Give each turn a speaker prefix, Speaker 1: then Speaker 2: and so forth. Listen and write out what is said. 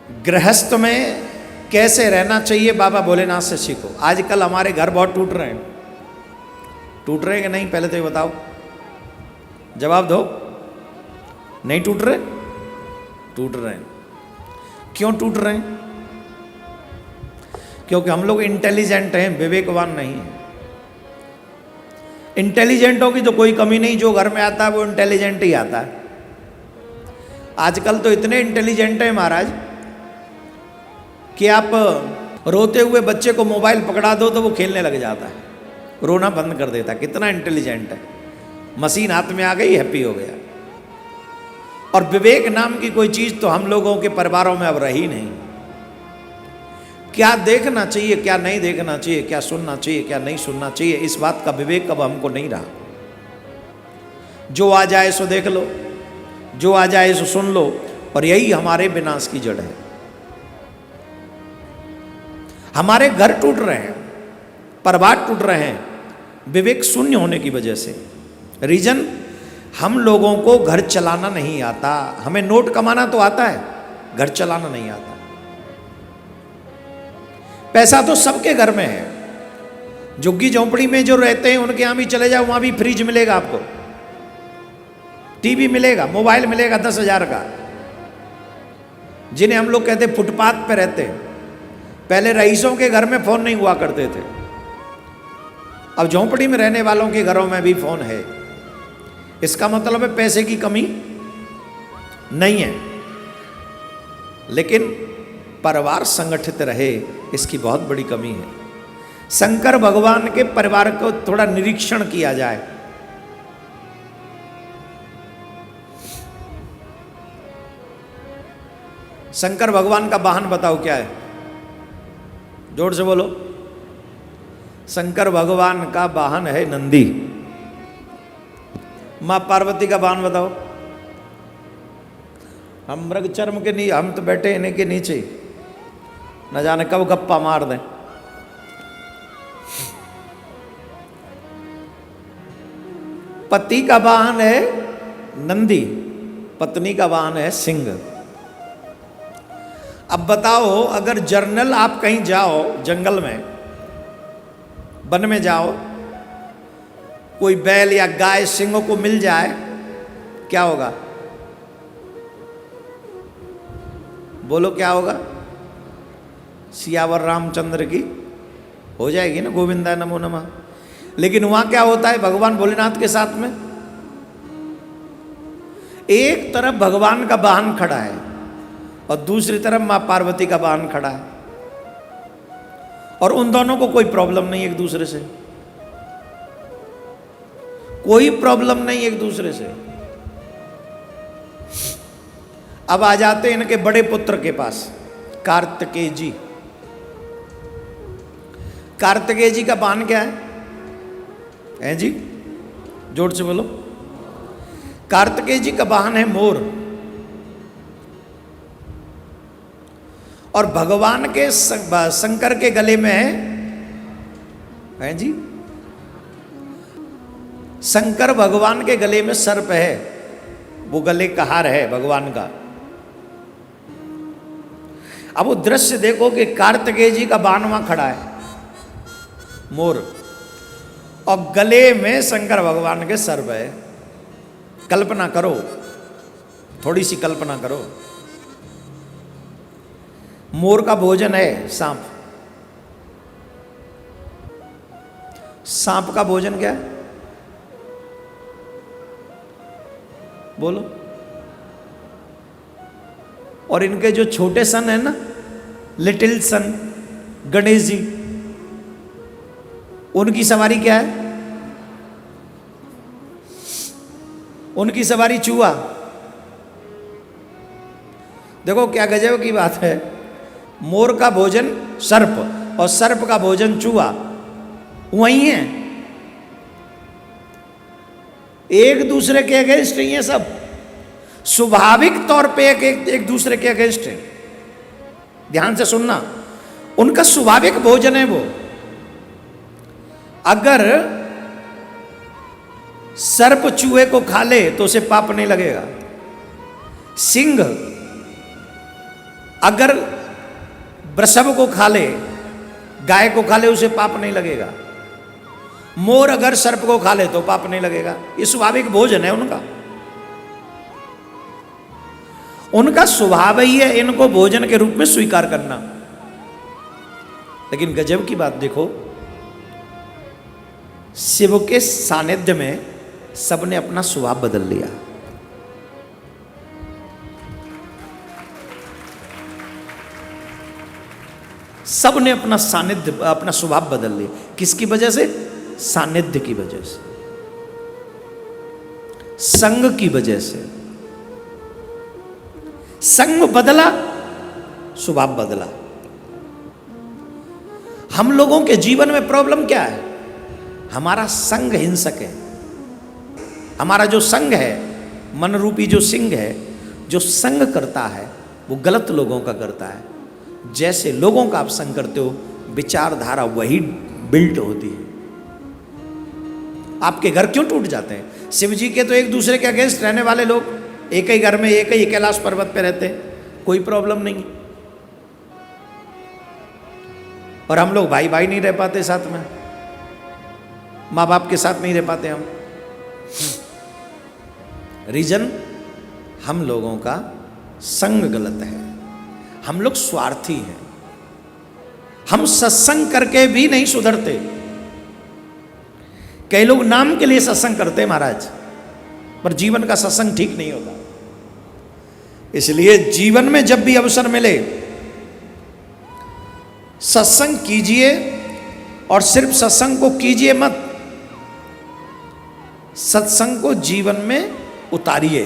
Speaker 1: गृहस्थ में कैसे रहना चाहिए बाबा भोलेनाथ से सीखो। आजकल हमारे घर बहुत टूट रहे हैं। टूट रहे हैं कि नहीं, पहले तो ये बताओ, जवाब दो। नहीं टूट रहे? टूट रहे हैं। क्यों टूट रहे हैं? क्योंकि हम लोग इंटेलिजेंट हैं, विवेकवान नहीं हैं। इंटेलिजेंटों की तो कोई कमी नहीं, जो घर में आता है वो इंटेलिजेंट ही आता है। आजकल तो इतने इंटेलिजेंट हैं महाराज कि आप रोते हुए बच्चे को मोबाइल पकड़ा दो तो वो खेलने लग जाता है, रोना बंद कर देता है। कितना इंटेलिजेंट है। मशीन हाथ में आ गई, हैप्पी हो गया। और विवेक नाम की कोई चीज तो हम लोगों के परिवारों में अब रही नहीं। क्या देखना चाहिए, क्या नहीं देखना चाहिए, क्या सुनना चाहिए, क्या नहीं सुनना चाहिए, इस बात का विवेक अब हमको नहीं रहा। जो आ जाए सो देख लो, जो आ जाए सो सुन लो, और यही हमारे विनाश की जड़ है। हमारे घर टूट रहे हैं, परिवार टूट रहे हैं, विवेक शून्य होने की वजह से। रीजन, हम लोगों को घर चलाना नहीं आता। हमें नोट कमाना तो आता है, घर चलाना नहीं आता। पैसा तो सबके घर में है। झुग्गी झोंपड़ी में जो रहते हैं उनके यहां भी चले जाओ, वहां भी फ्रिज मिलेगा आपको, टीवी मिलेगा, मोबाइल मिलेगा 10,000 का। जिन्हें हम लोग कहते फुटपाथ पे रहते हैं। पहले रईसों के घर में फोन नहीं हुआ करते थे, अब झोंपड़ी में रहने वालों के घरों में भी फोन है। इसका मतलब है पैसे की कमी नहीं है, लेकिन परिवार संगठित रहे, इसकी बहुत बड़ी कमी है। शंकर भगवान के परिवार को थोड़ा निरीक्षण किया जाए। शंकर भगवान का वाहन बताओ क्या है? जोर से बोलो। शंकर भगवान का वाहन है नंदी। मां पार्वती का वाहन बताओ। हम मृग चर्म के नहीं, हम तो बैठे इन्हीं के नीचे, न जाने कब गप्पा मार दें। पति का वाहन है नंदी, पत्नी का वाहन है सिंह। अब बताओ, अगर जर्नल आप कहीं जाओ, जंगल में, वन में जाओ, कोई बैल या गाय सिंह को मिल जाए, क्या होगा? बोलो क्या होगा? सियावर रामचंद्र की हो जाएगी ना, गोविंदा नमो नमः। लेकिन वहां क्या होता है भगवान भोलेनाथ के साथ में? एक तरफ भगवान का वाहन खड़ा है और दूसरी तरफ मां पार्वती का वाहन खड़ा है, और उन दोनों को कोई प्रॉब्लम नहीं एक दूसरे से, कोई प्रॉब्लम नहीं एक दूसरे से। अब आ जाते हैं इनके बड़े पुत्र के पास, कार्तिकेय जी। कार्तिकेय जी का वाहन क्या है जी? जोर से बोलो। कार्तिकेय जी का वाहन है मोर। और भगवान के शंकर के गले में है जी, शंकर भगवान के गले में सर्प है, वो गले का हार है भगवान का। अब वो दृश्य देखो कि कार्तिकेय जी का वाहन वहां खड़ा है मोर, और गले में शंकर भगवान के सर्प है। कल्पना करो, थोड़ी सी कल्पना करो। मोर का भोजन है सांप। सांप का भोजन क्या है? बोलो। और इनके जो छोटे सन है ना, लिटिल सन, गणेश जी, उनकी सवारी क्या है? उनकी सवारी चूहा। देखो क्या गजब की बात है। मोर का भोजन सर्प और सर्प का भोजन चूहा वही है, एक दूसरे के अगेंस्ट नहीं है। सब स्वाभाविक तौर पे एक दूसरे के अगेंस्ट है। ध्यान से सुनना, उनका स्वाभाविक भोजन है वो। अगर सर्प चूहे को खा ले तो उसे पाप नहीं लगेगा। सिंह अगर वृषभ को खा ले, गाय को खा ले, उसे पाप नहीं लगेगा। मोर अगर सर्प को खा ले तो पाप नहीं लगेगा। ये स्वाभाविक भोजन है उनका, उनका स्वभाव ही है इनको भोजन के रूप में स्वीकार करना। लेकिन गजब की बात देखो, शिव के सानिध्य में सबने अपना स्वभाव बदल लिया। सबने अपना सानिध्य, अपना स्वभाव बदल लिया। किसकी वजह से? सानिध्य की वजह से, संग की वजह से। संग बदला, स्वभाव बदला। हम लोगों के जीवन में प्रॉब्लम क्या है? हमारा संग हिंसक है। हमारा जो संग है, मन रूपी जो सिंह है, जो संग करता है वो गलत लोगों का करता है। जैसे लोगों का आप संग करते हो, विचारधारा वही बिल्ट होती है। आपके घर क्यों टूट जाते हैं? शिव जी के तो एक दूसरे के अगेंस्ट रहने वाले लोग एक ही घर में, एक ही कैलाश पर्वत पे रहते हैं, कोई प्रॉब्लम नहीं। और हम लोग भाई भाई नहीं रह पाते साथ में, माँ बाप के साथ नहीं रह पाते हम। रीजन, हम लोगों का संग गलत है। हम लोग स्वार्थी हैं। हम सत्संग करके भी नहीं सुधरते। कई लोग नाम के लिए सत्संग करते हैं महाराज, पर जीवन का सत्संग ठीक नहीं होता। इसलिए जीवन में जब भी अवसर मिले सत्संग कीजिए, और सिर्फ सत्संग को कीजिए मत, सत्संग को जीवन में उतारिए।